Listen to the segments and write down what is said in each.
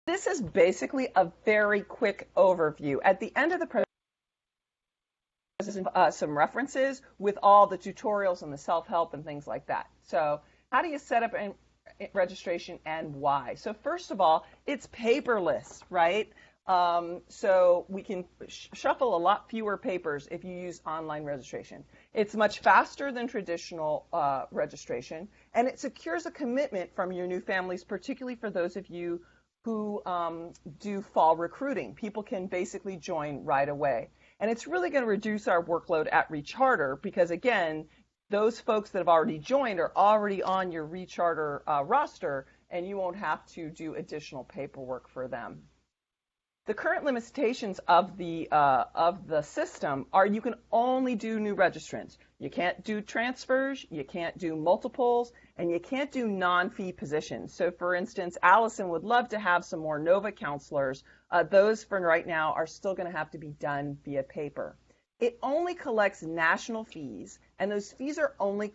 This is basically a very quick overview. At the end of the presentation, some references with all the tutorials and the self-help and things like that. So how do you set up a registration and why? So first of all, it's paperless, right? So we can shuffle a lot fewer papers if you use online registration. It's much faster than traditional registration, and it secures a commitment from your new families, particularly for those of you who do fall recruiting. People can basically join right away. And it's really going to reduce our workload at Recharter because, again, those folks that have already joined are already on your Recharter roster, and you won't have to do additional paperwork for them. The current limitations of the system are you can only do new registrants. You can't do transfers, you can't do multiples, and you can't do non-fee positions. So for instance, Allison would love to have some more NOVA counselors. Those for right now are still going to have to be done via paper. It only collects national fees, and those fees are only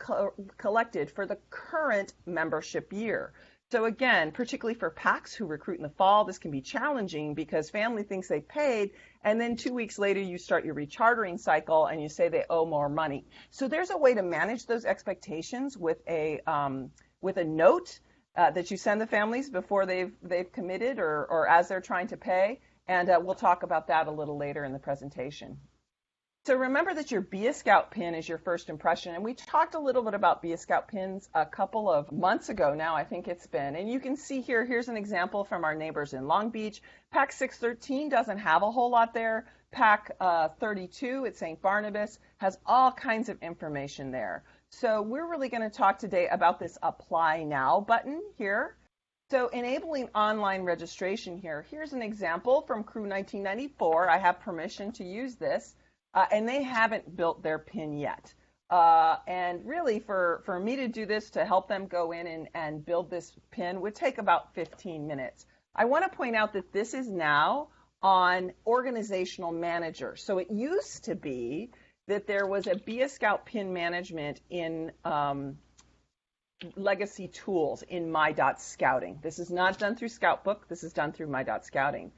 collected for the current membership year. So again, particularly for PACs who recruit in the fall, this can be challenging because family thinks they paid, and then 2 weeks later you start your rechartering cycle and you say they owe more money. So there's a way to manage those expectations with a note that you send the families before they've committed or as they're trying to pay, and we'll talk about that a little later in the presentation. So remember that your AScout pin is your first impression, and we talked a little bit about AScout pins a couple of months ago now, I think it's been. And you can see here's an example from our neighbors in Long Beach. PAC 613 doesn't have a whole lot there. PAC 32 at St. Barnabas has all kinds of information there. So we're really going to talk today about this Apply Now button here. So enabling online registration here. Here's an example from Crew 1994. I have permission to use this. And they haven't built their PIN yet. And really, for me to do this, to help them go in and build this PIN, would take about 15 minutes. I want to point out that this is now on Organizational Manager. So it used to be that there was a AScout PIN management in Legacy Tools in My.Scouting. This is not done through Scoutbook. This is done through My.Scouting.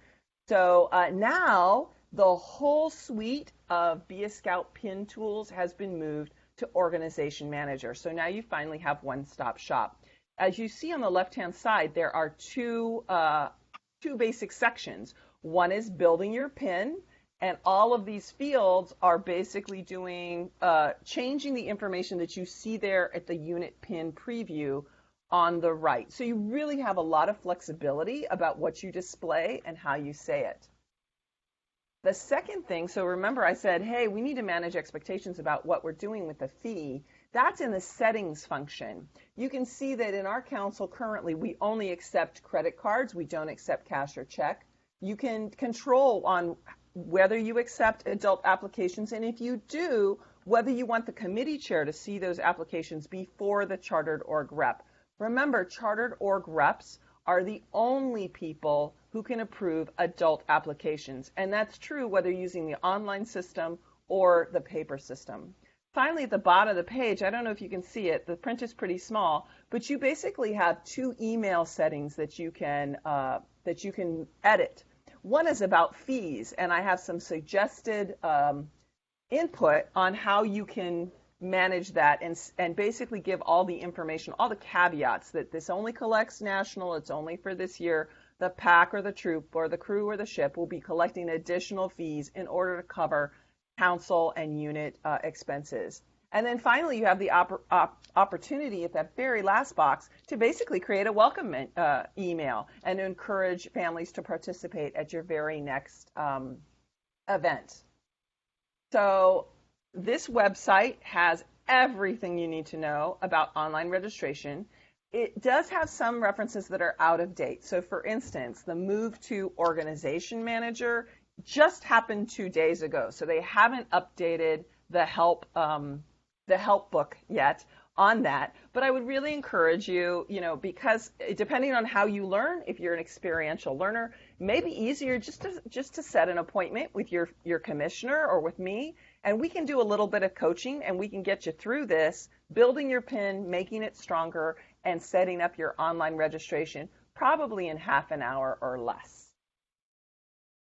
So now the whole suite of AScout PIN tools has been moved to Organization Manager. So now you finally have one-stop shop. As you see on the left-hand side, there are two basic sections. One is building your PIN, and all of these fields are basically doing changing the information that you see there at the unit PIN preview on the right. So you really have a lot of flexibility about what you display and how you say it. The second thing, so remember I said, hey, we need to manage expectations about what we're doing with the fee. That's in the settings function. You can see that in our council currently, we only accept credit cards. We don't accept cash or check. You can control on whether you accept adult applications, and if you do, whether you want the committee chair to see those applications before the chartered org rep. Remember, chartered org reps are the only people who can approve adult applications. And that's true whether using the online system or the paper system. Finally, at the bottom of the page, I don't know if you can see it, the print is pretty small, but you basically have two email settings that you can edit. One is about fees, and I have some suggested input on how you can manage that and basically give all the information, all the caveats that this only collects national, it's only for this year. The PAC or the troop or the crew or the ship will be collecting additional fees in order to cover council and unit expenses. And then finally, you have the opportunity at that very last box to basically create a welcome email and to encourage families to participate at your very next event. So this website has everything you need to know about online registration. It does have some references that are out of date. So for instance, the move to Organization Manager just happened 2 days ago. So they haven't updated the help book yet on that. But I would really encourage you, because depending on how you learn, if you're an experiential learner, it may be easier just to set an appointment with your commissioner or with me, and we can do a little bit of coaching and we can get you through this, building your PIN, making it stronger, and setting up your online registration probably in half an hour or less.